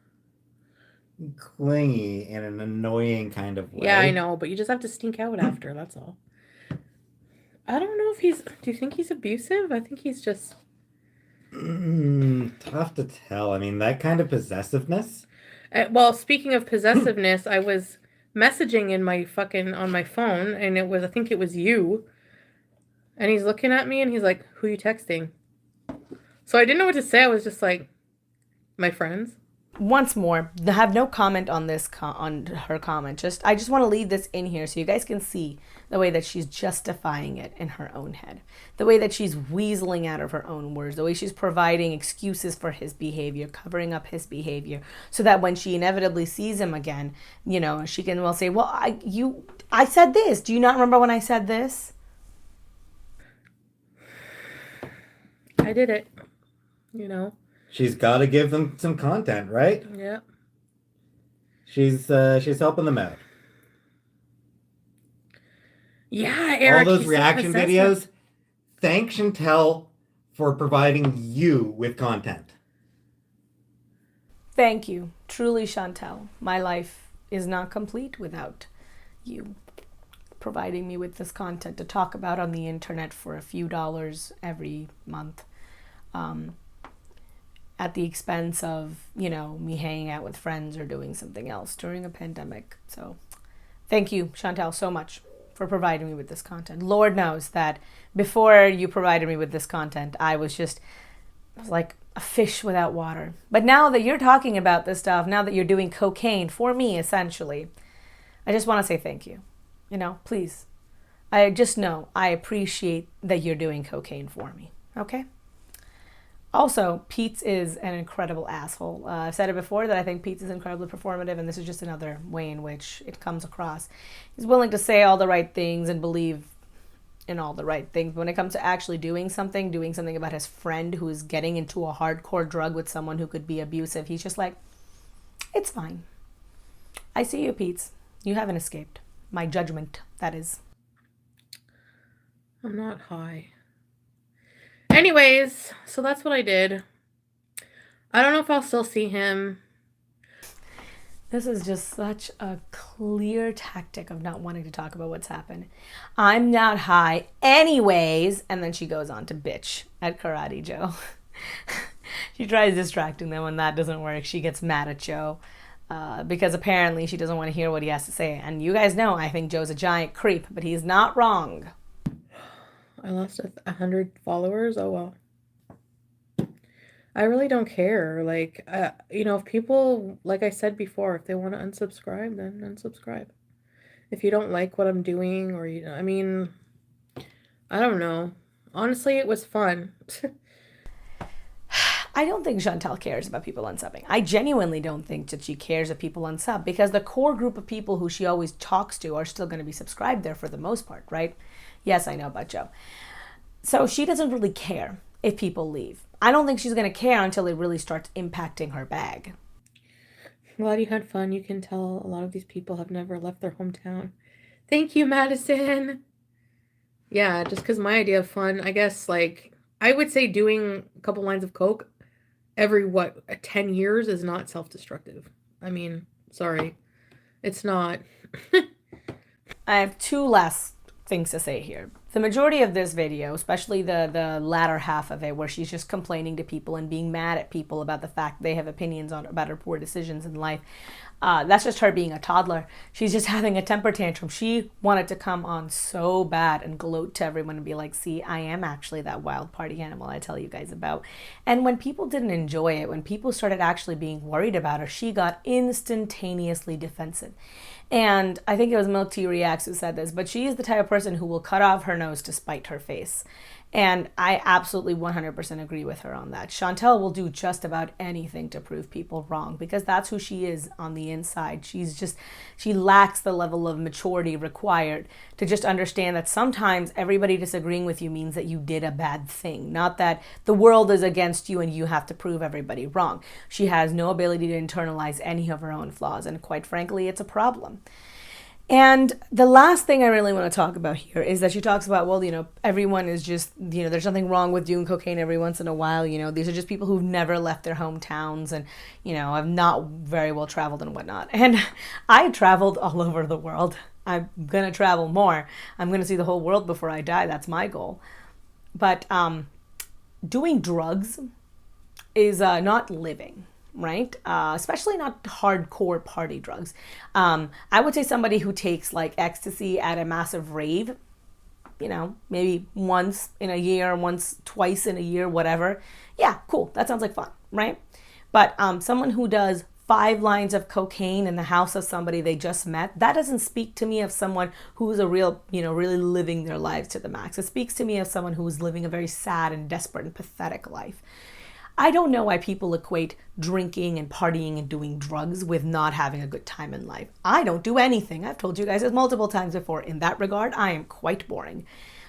C: clingy in an annoying kind of way.
B: Yeah, I know, but you just have to stink out after, that's all. I don't know if he's... Do you think he's abusive? I think he's just...
C: Tough to tell. I mean, that kind of possessiveness.
B: Well, speaking of possessiveness, I was messaging in my fucking... on my phone, and it was... I think it was you. And he's looking at me, and he's like, who are you texting? So I didn't know what to say. I was just like, my friends.
A: Once more, I have no comment on this on her comment. I just want to leave this in here so you guys can see the way that she's justifying it in her own head, the way that she's weaseling out of her own words, the way she's providing excuses for his behavior, covering up his behavior, so that when she inevitably sees him again, you know, she can well say, "Well, I said this. Do you not remember when I said this?"
B: I did it, you know.
C: She's got to give them some content, right?
B: Yeah.
C: She's helping them out.
B: Yeah, Eric.
C: All those reaction videos. Thank Chantal for providing you with content.
A: Thank you. Truly, Chantal. My life is not complete without you providing me with this content to talk about on the internet for a few dollars every month. At the expense of, you know, me hanging out with friends or doing something else during a pandemic. So thank you, Chantal, so much for providing me with this content. Lord knows that before you provided me with this content, I was like a fish without water. But now that you're talking about this stuff, now that you're doing cocaine for me, essentially, I just want to say thank you. You know, please. I just know I appreciate that you're doing cocaine for me. Okay? Also, Pete's is an incredible asshole. I've said it before that I think Pete's is incredibly performative, and this is just another way in which it comes across. He's willing to say all the right things and believe in all the right things. But when it comes to actually doing something about his friend who is getting into a hardcore drug with someone who could be abusive, he's just like, it's fine. I see you, Pete's. You haven't escaped. My judgment, that is.
B: I'm not high. Anyways, so that's what I did. I don't know if I'll still see him.
A: This is just such a clear tactic of not wanting to talk about what's happened. I'm not high anyways. And then she goes on to bitch at Karate Joe. She tries distracting them. When that doesn't work, she gets mad at Joe. Because apparently she doesn't want to hear what he has to say. And you guys know I think Joe's a giant creep, but he's not wrong.
B: I lost 100 followers. Oh, well. I really don't care. Like, you know, if people, like I said before, if they want to unsubscribe, then unsubscribe. If you don't like what I'm doing or, you know, I mean, I don't know. Honestly, it was fun.
A: I don't think Chantal cares about people unsubbing. I genuinely don't think that she cares if people unsub, because the core group of people who she always talks to are still going to be subscribed there for the most part, right? Yes, I know about Joe. So she doesn't really care if people leave. I don't think she's going to care until it really starts impacting her bag.
B: Glad you had fun. You can tell a lot of these people have never left their hometown. Thank you, Madison. Yeah, just because my idea of fun, I guess, like, I would say doing a couple lines of coke every, 10 years is not self-destructive. I mean, sorry. It's not.
A: I have two last things to say here. The majority of this video, especially the latter half of it, where she's just complaining to people and being mad at people about the fact they have opinions about her poor decisions in life, that's just her being a toddler. She's just having a temper tantrum. She wanted to come on so bad and gloat to everyone and be like, see, I am actually that wild party animal I tell you guys about. And when people didn't enjoy it, when people started actually being worried about her, she got instantaneously defensive. And I think it was Milk Tea Reacts who said this, but she is the type of person who will cut off her nose to spite her face. And I absolutely 100% agree with her on that. Chantal will do just about anything to prove people wrong because that's who she is on the inside. She lacks the level of maturity required to just understand that sometimes everybody disagreeing with you means that you did a bad thing, not that the world is against you and you have to prove everybody wrong. She has no ability to internalize any of her own flaws, and quite frankly, it's a problem. And the last thing I really want to talk about here is that she talks about, well, everyone is just, there's nothing wrong with doing cocaine every once in a while. These are just people who've never left their hometowns and, have not very well traveled and whatnot. And I traveled all over the world. I'm going to travel more. I'm going to see the whole world before I die. That's my goal. But doing drugs is not living. Right? Especially not hardcore party drugs. I would say somebody who takes like ecstasy at a massive rave, maybe once in a year, twice in a year, whatever. Yeah, cool. That sounds like fun, right? But someone who does 5 lines of cocaine in the house of somebody they just met, that doesn't speak to me of someone who's a real, really living their lives to the max. It speaks to me of someone who's living a very sad and desperate and pathetic life. I don't know why people equate drinking and partying and doing drugs with not having a good time in life. I don't do anything. I've told you guys this multiple times before. In that regard, I am quite boring.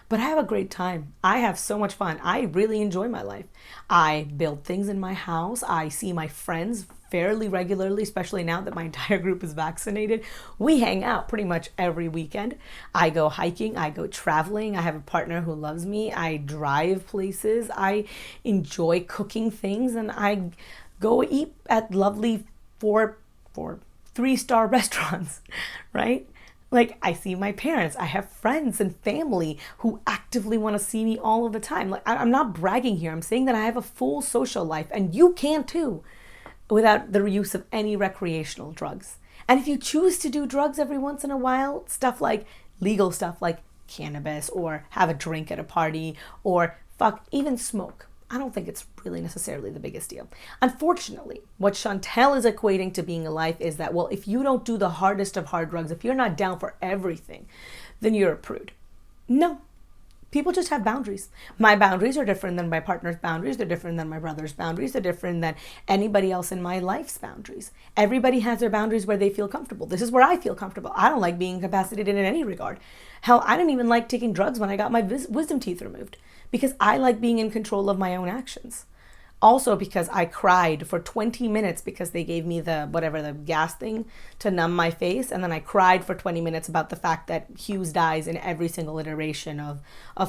A: But I have a great time. I have so much fun. I really enjoy my life. I build things in my house. I see my friends fairly regularly, especially now that my entire group is vaccinated. We hang out pretty much every weekend. I go hiking. I go traveling. I have a partner who loves me. I drive places. I enjoy cooking things. And I go eat at lovely 3-star restaurants, right? Like, I see my parents. I have friends and family who actively want to see me all of the time. Like, I'm not bragging here. I'm saying that I have a full social life, and you can too, without the use of any recreational drugs. And if you choose to do drugs every once in a while, legal stuff like cannabis, or have a drink at a party, or even smoke, I don't think it's really necessarily the biggest deal. Unfortunately, what Chantal is equating to being alive is that, well, if you don't do the hardest of hard drugs, if you're not down for everything, then you're a prude. No. People just have boundaries. My boundaries are different than my partner's boundaries. They're different than my brother's boundaries. They're different than anybody else in my life's boundaries. Everybody has their boundaries where they feel comfortable. This is where I feel comfortable. I don't like being incapacitated in any regard. Hell, I didn't even like taking drugs when I got my wisdom teeth removed because I like being in control of my own actions. Also because I cried for 20 minutes because they gave me the gas thing to numb my face. And then I cried for 20 minutes about the fact that Hughes dies in every single iteration of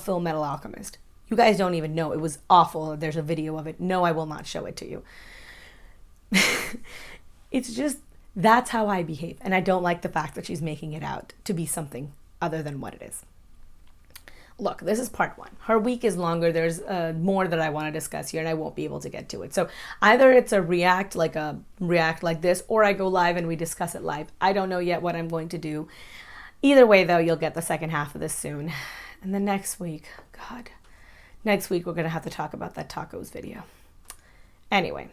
A: Full Metal Alchemist. You guys don't even know. It was awful. There's a video of it. No, I will not show it to you. It's just, that's how I behave. And I don't like the fact that she's making it out to be something other than what it is. Look, this is part 1. Her week is longer. There's more that I want to discuss here, and I won't be able to get to it. So either it's a react like this, or I go live and we discuss it live. I don't know yet what I'm going to do. Either way, though, you'll get the second half of this soon. And then next week, next week we're going to have to talk about that tacos video. Anyway.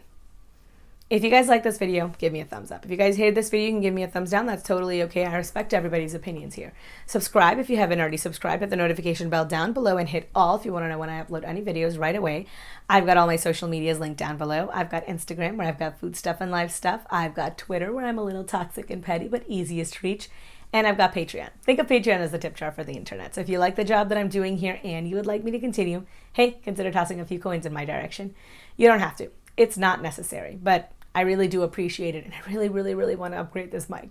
A: If you guys like this video, give me a thumbs up. If you guys hated this video, you can give me a thumbs down. That's totally okay. I respect everybody's opinions here. Subscribe if you haven't already subscribed. Hit the notification bell down below and hit all if you want to know when I upload any videos right away. I've got all my social medias linked down below. I've got Instagram where I've got food stuff and live stuff. I've got Twitter where I'm a little toxic and petty but easiest to reach. And I've got Patreon. Think of Patreon as the tip jar for the internet. So if you like the job that I'm doing here and you would like me to continue, hey, consider tossing a few coins in my direction. You don't have to. It's not necessary, but I really do appreciate it, and I really, really, really want to upgrade this mic.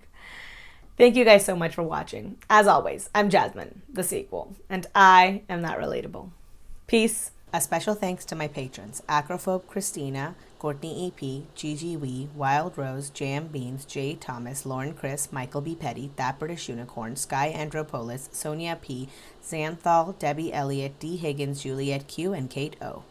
A: Thank you guys so much for watching. As always, I'm Jasmine, the sequel, and I am not relatable. Peace. A special thanks to my patrons, Acrophobe Christina, Courtney EP, Gigi Wee, Wild Rose, J.M. Beans, J. Thomas, Lauren Chris, Michael B. Petty, That British Unicorn, Sky Andropolis, Sonia P., Xanthal, Debbie Elliott, D. Higgins, Juliet Q, and Kate O.